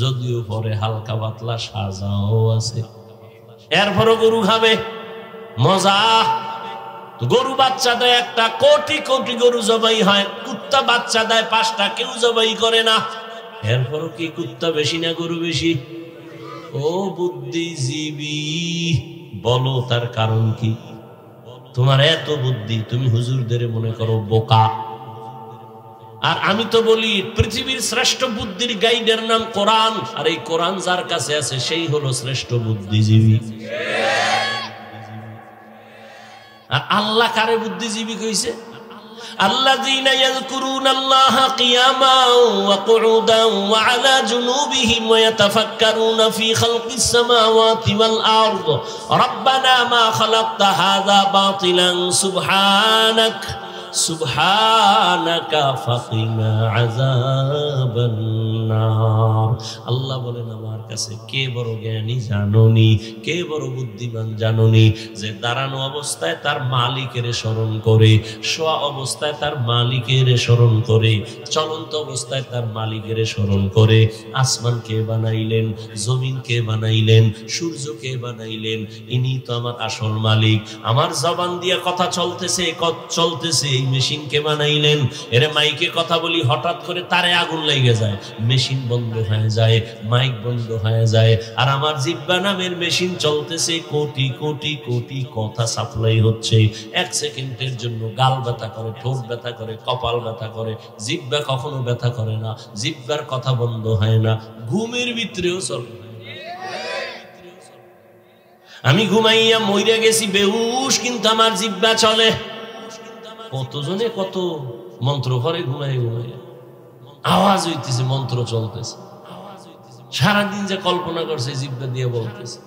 যদিও পরে হালকা পাতলা সাজাও আছে, এরপরও গরু খাবে মজা। গরু বাচ্চা দেয় একটা, কোটি কোটি গরু জবাই হয়, কুত্তা বাচ্চা দেয় 5টা, কেউ জবাই করে না, এরপরও কি কুত্তা বেশি না গরু বেশি? ও বুদ্ধিজীবী, বলো তার কারণ কি? তোমার এত বুদ্ধি, তুমি হুজুরদের মনে করো বোকা। আর আমি তো বলি পৃথিবীর শ্রেষ্ঠ বুদ্ধির গাইডের নাম কোরআন, আর এই কোরআন যার কাছে আছে সেই হলো শ্রেষ্ঠ বুদ্ধিজীবী। আর আল্লাহ কারে বুদ্ধিজীবী কইছে? الذين يذكرون الله قياما وقعودا وعلى جنوبهم ويتفكرون في خلق السماوات والأرض ربنا ما خلقت هذا باطلا سبحانك সুবহানাকা ফাকিনা আযাবান নার। আল্লাহ বলেন আমার কাছে কে বড় জ্ঞানী জানোনি, কে বড় বুদ্ধিমান জানোনি, যে দাঁড়ানো অবস্থায় তার মালিকের স্মরণ করে, শোয়া অবস্থায় তার মালিকের স্মরণ করে, চলন্ত অবস্থায় তার মালিকের স্মরণ করে। আসমান কে বানাইলেন, জমিন কে বানাইলেন, সূর্য কে বানাইলেন, ইনি তো আমার আসল মালিক। আমার জবান দিয়ে কথা চলতেছে, চলতেছে, মেশিন কে বানাইলেন? এরে মাইকে কথা বলি, হঠাৎ করে তারে আগুন লেগে যায়, মেশিন বন্ধ হয়ে যায়, মাইক বন্ধ হয়ে যায়, আর আমার জিহ্বা নামের মেশিন চলতেছে, কোটি কোটি কোটি কথা সাপ্লাই হচ্ছে। 1 সেকেন্ডের জন্য গাল ব্যথা করে, ঠোঁট ব্যথা করে, কপাল ব্যথা করে, জিহ্বা কখনো ব্যথা করে না, জিহ্বার কথা বন্ধ হয় না, ঘুমের ভিতরেও চলে। আমি ঘুমাইয়া মইরা গেছি বেহুশ, কিন্তু আমার জিহ্বা চলে। কতজনে কত মন্ত্র করে ঘুমাই ঘুমাই, আওয়াজ হইতেছে, মন্ত্র চলতেছে, সারাদিন যে কল্পনা করছে জিহ্বা দিয়ে বলতেছে।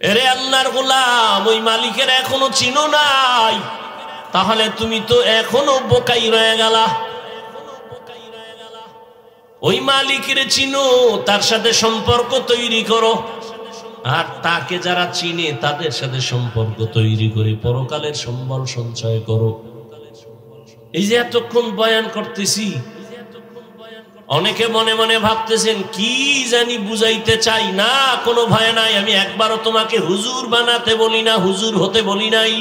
এরে আল্লাহর গোলাম, ওই মালিকের এখনো চিনো নাই, তাহলে তুমি তো এখনো বোকাই রয়ে গেলা। ওই মালিকের চিনো, তার সাথে সম্পর্ক তৈরি করো, আর তাকে যারা চিনে তাদের সাথে সম্পর্ক তৈরি করে পরকালের সম্বল সঞ্চয় করো। এই যে এতক্ষণ বয়ান করতেছি, অনেকে মনে মনে ভাবতেছেন কি জানি বুঝাইতে চাই না, কোনো ভয় নাই, আমি একবারও তোমাকে হুজুর বানাতে বলি না, হুজুর হতে বলি নাই।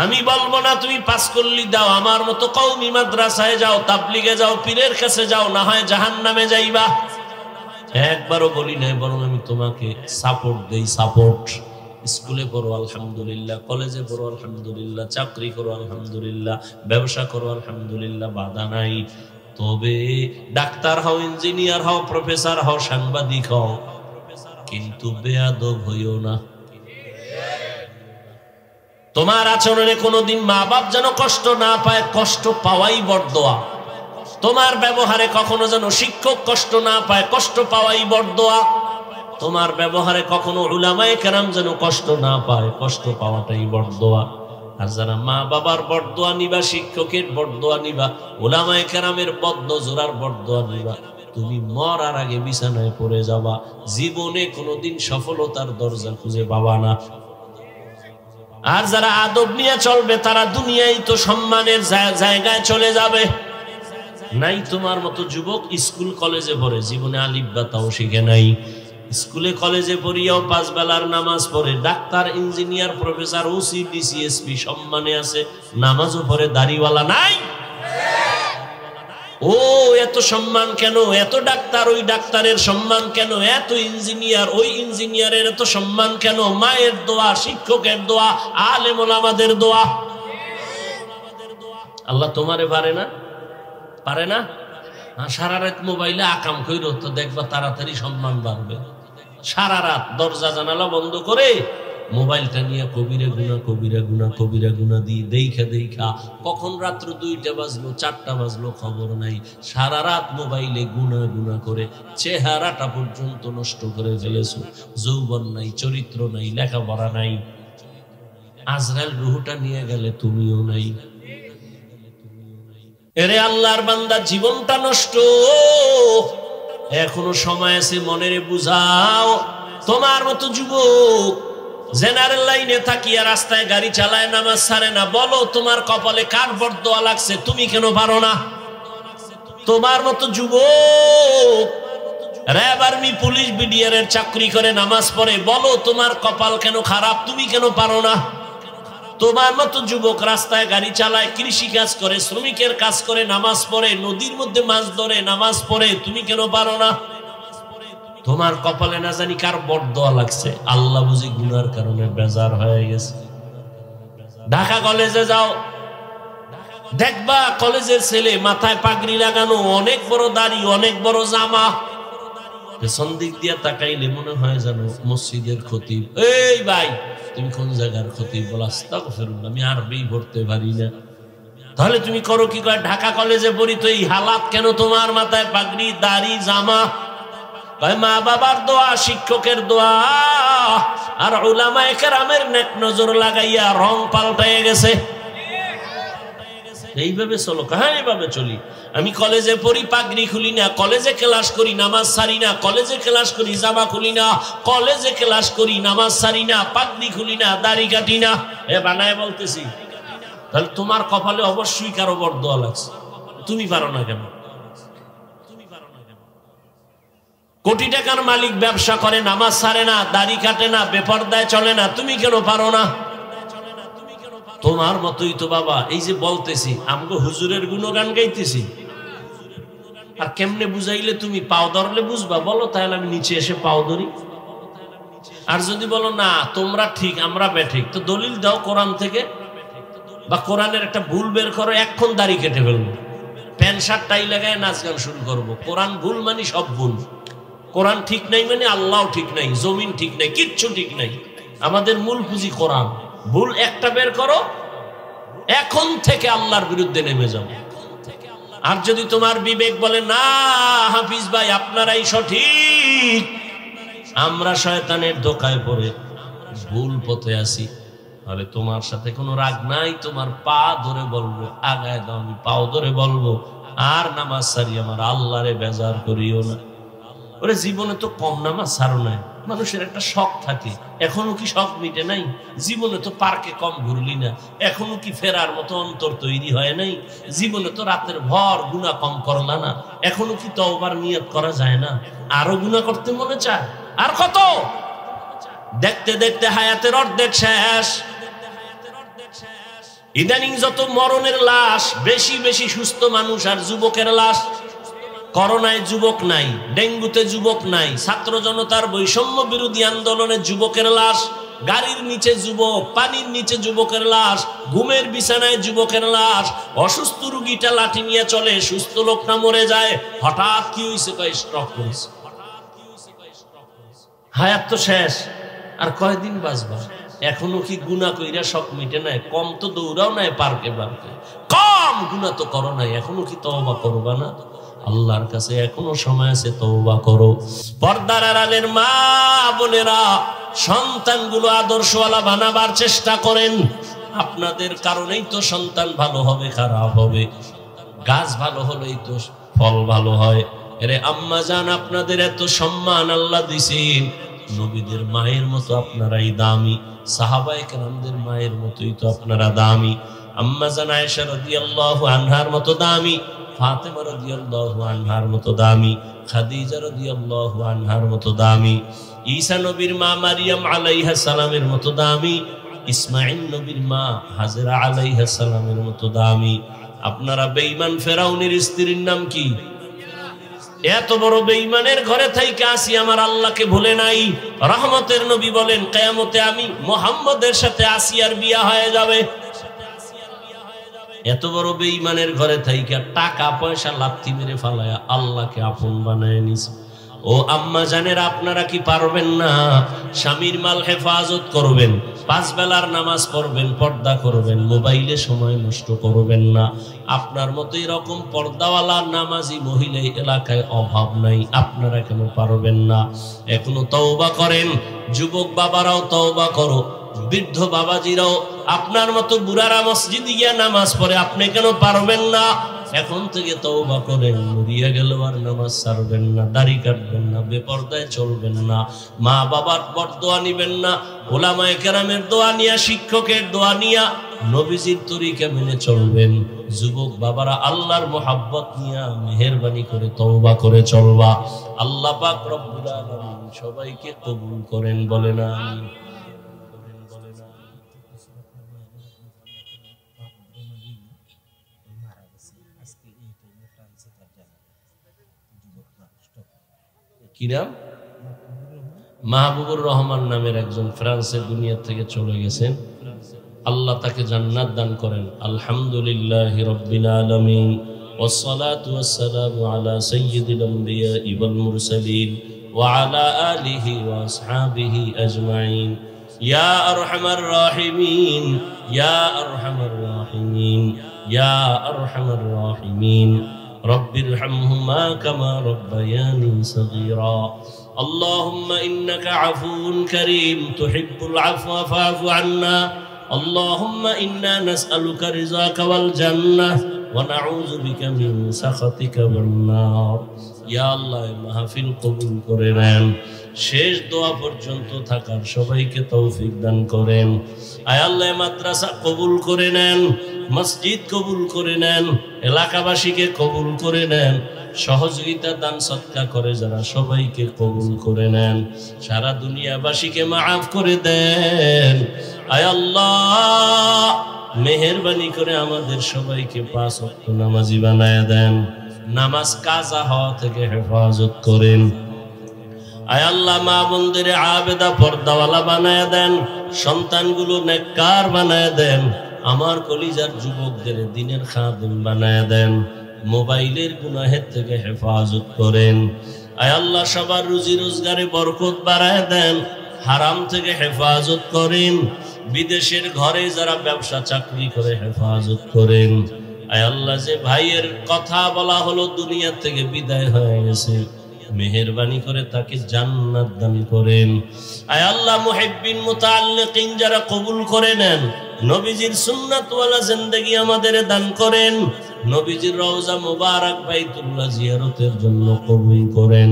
আমি বলবো না তুমি পাসকল্লি দাও, আমার মতো কওমি মাদ্রাসায় যাও, তাবলিগে যাও, পীরের কাছে যাও, না হয় জাহান্নামে যাইবা। একবারও বলি নাই, বরং আমি তোমাকে সাপোর্ট দেই, সাপোর্ট। স্কুলে পড়ো আলহামদুলিল্লাহ, কলেজে পড়ো আলহামদুলিল্লাহ, চাকরি করো আলহামদুলিল্লাহ, ব্যবসা করো আলহামদুলিল্লাহ, বাধা নাই। তবে ডাক্তার হও, ইঞ্জিনিয়ার হও, প্রফেসর হও, সাংবাদিক হও, কিন্তু বেয়াদব হইও না। তোমার আচরণে কোনোদিন মা বাপ যেন কষ্ট না পায়, কষ্ট পাওয়াই বড়দোয়া। তোমার ব্যবহারে কখনো যেন শিক্ষক কষ্ট না পায়, কষ্ট পাওয়াই বড়দোয়া। তোমার ব্যবহারে কখনো উলামায়ে কেরাম যেন কষ্ট না পায়, কষ্ট পাওয়াটাই বড়দোয়া। আর যারা মা বাবার বড়দোয়া নিবা, শিক্ষকের বড়দোয়া নিবা, উলামায়ে কেরামের বদনজরার বড়দোয়া নিবা, তুমি মরার আগে বিছানায় পড়ে যাবা, জীবনে কোনোদিন সফলতার দরজা খুঁজে পাবা না। আর যারা আদব নিয়ে চলবে, তারা দুনিয়ায় তো সম্মানের জায়গায় চলে যাবে। নাই তোমার মতো যুবক স্কুল কলেজে পড়ে, জীবনে আলিফ বা তাও শিখে নাই, স্কুলে কলেজে পড়িয়াও 5 বেলার নামাজ পড়ে, doctor, engineer, professor, OC, DC, SP সম্মানে আছে, নামাজও পড়ে, দাড়িওয়ালা নাই। ও এত সম্মান কেন? এত ডাক্তার, ওই ডাক্তারের সম্মান কেন? এত ইঞ্জিনিয়ার, ওই ইঞ্জিনিয়ারের এত সম্মান কেন? মায়ের দোয়া, শিক্ষকের দোয়া, আলেম ওলামাদের দোয়া। আল্লাহ তোমারে পারে না? পারে না? সারা রাত মোবাইলে আকাম কইরো তো, দেখবা তাড়াতাড়ি সম্মান বাড়বে। সারা রাত দরজা জানালা বন্ধ করে মোবাইলটা নিয়ে কবিরা গুনা, কবিরা গুনা, কবিরা গুনা দিয়ে দেখা কখন রাত্র 2টা বাজলো, 4টা বাজলো খবর নাই। সারা রাত মোবাইলে গুনা গুনা করে চেহারাটা পর্যন্ত নষ্ট করে ফেলেছো। যৌবন নাই, চরিত্র নাই, লেখাপড়া নাই। আজরাইল রুহটা নিয়ে গেলে তুমিও নাই। এরে আল্লাহর বান্দা, জীবনটা নষ্ট, এখনো সময় আছে, মনেরে বুঝাও। তোমার মতো যুবক জেনারেল লাইনে থাকিয়া রাস্তায় গাড়ি চালায়, নামাজ ছাড়ে না। বলো তোমার কপালে কার বরদোয়া লাগছে, তুমি কেন পারো না? তোমার মতো যুবক র্যাব, আর্মি, পুলিশ, বিডিআর এর চাকরি করে নামাজ পড়ে, বলো তোমার কপাল কেন খারাপ, তুমি কেন পারো না? তোমার মতো যুবক রাস্তায় গাড়ি চালায়, কৃষি কাজ করে, শ্রমিকের কাজ করে, নামাজ পড়ে, নদীর মধ্যে মাছ ধরে নামাজ পড়ে, তুমি কেন পারো না? তোমার কপালে না জানি কার বরদোয়া লাগছে, আল্লাহ বুঝি গুনার কারণে বেজার হয়ে গেছে। ঢাকা কলেজে যাও, দেখবা কলেজের ছেলে মাথায় পাগড়ি লাগানো, অনেক বড় দাড়ি, অনেক বড় জামা, পেছন দিক দিয়ে তাকাইলে মনে হয় যেন মসজিদের খতিব। এই ভাই তুমি কোন জায়গার খতিব? বলা আস্তাগফিরুল্লাহ, আমি আরবি পড়তে পারি না। তাহলে তুমি করো কি? কয় ঢাকা কলেজে পড়ি তো এই হালাত কেন তোমার? মাথায় পাগড়ি, দাড়ি, জামা। কয় মা বাবার দোয়া, শিক্ষকের দোয়া আর উলামায়ে কেরামের নেক নজর লাগাইয়া রং পাল্টায় গেছে। এইভাবে চলো? হ্যাঁ এইভাবে চলি। আমি কলেজে পড়ি, পাগড়ি খুলি না, কলেজে ক্লাস করি, নামাজ ছাড়ি না, কলেজে ক্লাস করি, জামা খুলি না, কলেজে ক্লাস করি, নামাজ ছাড়ি না, পাগড়ি খুলি না, দাড়ি কাটি না। এ বানায় বলতেছি। তাহলে তোমার কপালে অবশ্যই কারো বরদোয়া লাগছে, তুমি পারো না কেন? কোটি টাকার মালিক ব্যবসা করে, নামাজ ছাড়ে না, দাড়ি কাটে না, বেপরদায় চলে না, তুমি কেন পারো না? তোমার মতোই তো বাবা। এই যে বলতেছি আমগো হুজুরের গুণগান গাইতেছি, আর কেমনে বুঝাইলে তুমি পাও ধরলে বুঝবা? বলো তাহলে আমি নিচে এসে পাও ধরি। আর যদি বলো না তোমরা ঠিক আমরা বেঠিক, তো দলিল দাও কোরআন থেকে, বা কোরআনের একটা ভুল বের করো, এক্ষণ দাড়ি কেটে ফেলবো, প্যান্ট শার্ট টাই লাগায় নাচ গান শুরু করবো। কোরআন ভুল মানে সব ভুল, কোরআন ঠিক নাই মানে আল্লাহ ঠিক নাই, জমিন ঠিক নাই, কিচ্ছু ঠিক নাই। আমাদের মূল পুঁজি কোরআন। ভুল একটা বের করো, এখন থেকে আল্লাহর বিরুদ্ধে নেমে যাও। আর যদি তোমার বিবেক বলে না হাফিজ ভাই আপনারাই সঠিক, আমরা শয়তানের ধোঁকায় পড়ে ভুল পথে আছি, তাহলে তোমার সাথে কোনো রাগ নাই, তোমার পা ধরে বলবো আগায় দাও, আমি পাও ধরে বলবো আর নামাজ সারি আমার আল্লাহরে বেজার করিও না। ওরে জীবনে তো কম নামাজ ছাড়ো নাই, মানুষের একটা শখ থাকে, এখনো কি শখ মিটে নাই? জীবনে তো পার্কে কম ঘুরলি না, এখনো কি ফেরার মতো অন্তর তৈরি হয় নাই? জীবনে তো রাতের ভর গুনাহ কম করলা না, এখনো কি তওবার নিয়ত করা যায় না? আরো গুনাহ করতে মনে চায়? আর কত? দেখতে দেখতে হায়াতের অর্ধেক শেষ। ইদানিং যত মরণের লাশ, বেশি বেশি সুস্থ মানুষ আর যুবকের লাশ। করোনায় যুবক নাই, ডেঙ্গুতে যুবক নাই, ছাত্র জনতার বৈষম্য বিরোধী আন্দোলনে যুবকের লাশ, গাড়ির নিচে যুবক, পানির নিচে যুবকের লাশ, ঘুমের বিছানায় যুবকের লাশ। অসুস্থ রোগীটা লাঠি নিয়ে চলে, সুস্থ লোকটা মরে যায়। হঠাৎ কি হয়েছে? কয় স্ট্রোক করেছে। হায়াত তো শেষ, আর কয়দিন বাঁচবা? এখনো কি গুনাহ কইরা শখ মিটে নাই? কম তো দৌড়াও নাই পার্কে পার্কে, কম গুনাহ তো করো নাই, এখনো কি তওবা করবা না? আল্লাহর কাছে এখনো সময় আছে, তওবা করো। পর্দার আড়ালের মা বোনেরা, সন্তানগুলো আদর্শওয়ালা বানাবার চেষ্টা করেন। আপনাদের কারণেই তো সন্তান ভালো হবে, খারাপ হবে। গাছ ভালো হলেই তো ফল ভালো হয়। আরে আম্মা জান, আপনাদের এত সম্মান আল্লাহ দিছেন, নবীদের মায়ের মতো আপনারাই দামি, সাহাবায়ে কেরামদের মায়ের মতোই তো আপনারা দামি। আম্মা জান আয়েশা রাদিয়াল্লাহু আনহার মতো দামি, ফাতেমা রাদিয়াল্লাহু আনহার মতো দামি, খাদিজা রাদিয়াল্লাহু আনহার মতো দামি, ঈসা নবীর মা মারিয়াম আলাইহিস সালামের মতো দামি, ইসমাঈল নবীর মা হাজেরা আলাইহিস সালামের মতো দামি। আপনারা বেঈমান ফেরাউনের স্ত্রীর নাম কি? এত বড় বেঈমানের ঘরে থাইকা আসি, আমার আল্লাহকে ভুলে নাই। রহমতের নবী বলেন কিয়ামতে আমি মুহাম্মদের সাথে আসিয়ার বিয়া হয়ে যাবে। এত বড় বেঈমানের ঘরে থাইকা টাকা পয়সা লাথি মেরে ফালায়া আল্লাহকে আপন বানায় নিছে। ও আম্মা জানেরা, আপনারা কি পারবেন না? স্বামীর মাল হেফাজত করবেন, 5 বেলার নামাজ পড়বেন, পর্দা করবেন, মোবাইলে সময় নষ্ট করবেন না। আপনার মতো এরকম পর্দাওয়ালা নামাজি মহিলা এলাকায় অভাব নাই, আপনারা কেন পারবেন না? এখনো তওবা করেন। যুবক বাবারাও তওবা করো, বৃদ্ধ বাবাজিরাও, আপনার মতো বুড়ারা মসজিদে গিয়া নামাজ পড়ে, আপনি কেন পারবেন না? এখন থেকে তওবা করেন, মরিয়া গেল আর নামাজ ছাড়বেন না, দাড়ি কাটবেন না, বেপরদায় চলবেন না, মা বাবার বরদোয়া নিবেন না, ওলামায়ে কেরামের দোয়া নিয়া, শিক্ষকের দোয়া নিয়া নবীজির তরিকা মেনে চলবেন। যুবক বাবারা আল্লাহর মোহাব্বত নিয়া মেহেরবানি করে তওবা করে চলবা। আল্লাহ পাক রব্বুল আলামিন সবাইকে কবুল করেন, বলেন আমিন। কি নাম? মাহবুবুর রহমান নামের একজন ফ্রান্সের দুনিয়া থেকে চলে গেছেন। আল্লাহ তাকে জান্নাত দান করেন। আলহামদুলিল্লাহি রাব্বিল আলামিন, ওয়াসসালাতু ওয়াসসালামু আলা সাইয়্যিদিল আমবিয়াই ওয়াল মুরসালিন ওয়া আলা আলিহি ওয়া আসহাবিহি আজমাইন। ইয়া আরহামার রাহিমিন, ইয়া আরহামার রাহিমিন, ইয়া আরহামার রাহিমিন। রব্বিরহামহুমা কামা রব্বায়ানি সগীরা। আল্লাহুম্মা ইন্নাকা আফুউন কারীম তুহিব্বুল আফওয়া ফা'ফু আন্না। اللهم إنا نسألك رضاك والجنة ونعوذ بك من سخطك والنار। يا الله মাহফিল কবুল করে নেন, শেষ দোয়া পর্যন্ত থাকার সবাইকে তৌফিক দান করেন। আয় আল্লাহ মাদ্রাসা কবুল করে নেন, মসজিদ কবুল করে নেন, এলাকাবাসীকে কবুল করে নেন, সহযোগিতা দান সৎকা করে যারা সবাইকে কবুল করে নেন, সারা দুনিয়াবাসীকে মাফ করে দেন। আয় আল্লাহ মেহেরবানি করে আমাদের সবাইকে 5 ওয়াক্ত নামাজি বানায় দেন, নামাজ কাজা হওয়া থেকে হেফাজত করেন। আয় আল্লাহ মা বোনদের আবেদা পর্দাওয়ালা বানায় দেন, সন্তানগুলো নেককার বানায় দেন, আমার কলিজার যুবকদের দ্বীনের খাদিম বানায় দেন, মোবাইলের গুনাহের থেকে হেফাজত করেন। আয় আল্লাহ সবার রুজি রোজগারে বরকত বাড়ায় দেন, হারাম থেকে হেফাজত করেন, বিদেশের ঘরে যারা ব্যবসা চাকরি করে হেফাজত করেন। আয় আল্লাহ যে ভাইয়ের কথা বলা হলো দুনিয়া থেকে বিদায় হয়ে গেছে, মেহেরবানি করে তাকে জান্নাত দান করেন। আয় আল্লাহ মুহিব্বিন মুতাআল্লিকিন যারা কবুল করে নেন, নবীজির সুন্নাত ওয়ালা জিন্দেগি আমাদের দান করেন, নবীজির রওজা মুবারক বাইতুল্লাহ জিয়ারতের জন্য কবুল করেন।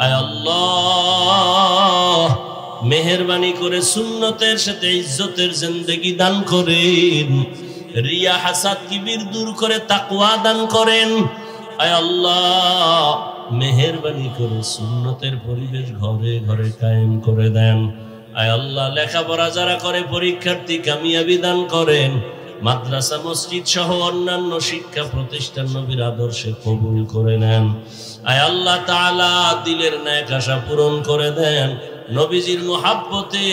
আয় আল্লাহ মেহেরবানি করে সুন্নতের সাথে ইজ্জতের জিন্দেগি দান করেন, রিয়া হাসাদ কিবির দূর করে তাকওয়া দান করেন। আয় আল্লাহ মেহেরবানি করে সুন্নতের পরিবেশ ঘরে ঘরে কায়েম করে দেন। আয় আল্লাহ লেখাপড়া যারা করে পরীক্ষার্থী কামিয়াবি দান করেন, মাদ্রাসা মসজিদ সহ অন্যান্য শিক্ষা প্রতিষ্ঠান নবীর আদর্শে কবুল করে নেন। আয় আল্লাহ তাআলা দিলের ন্যাক আশা পূরণ করে দেন, নবীজির মুহাব্বতে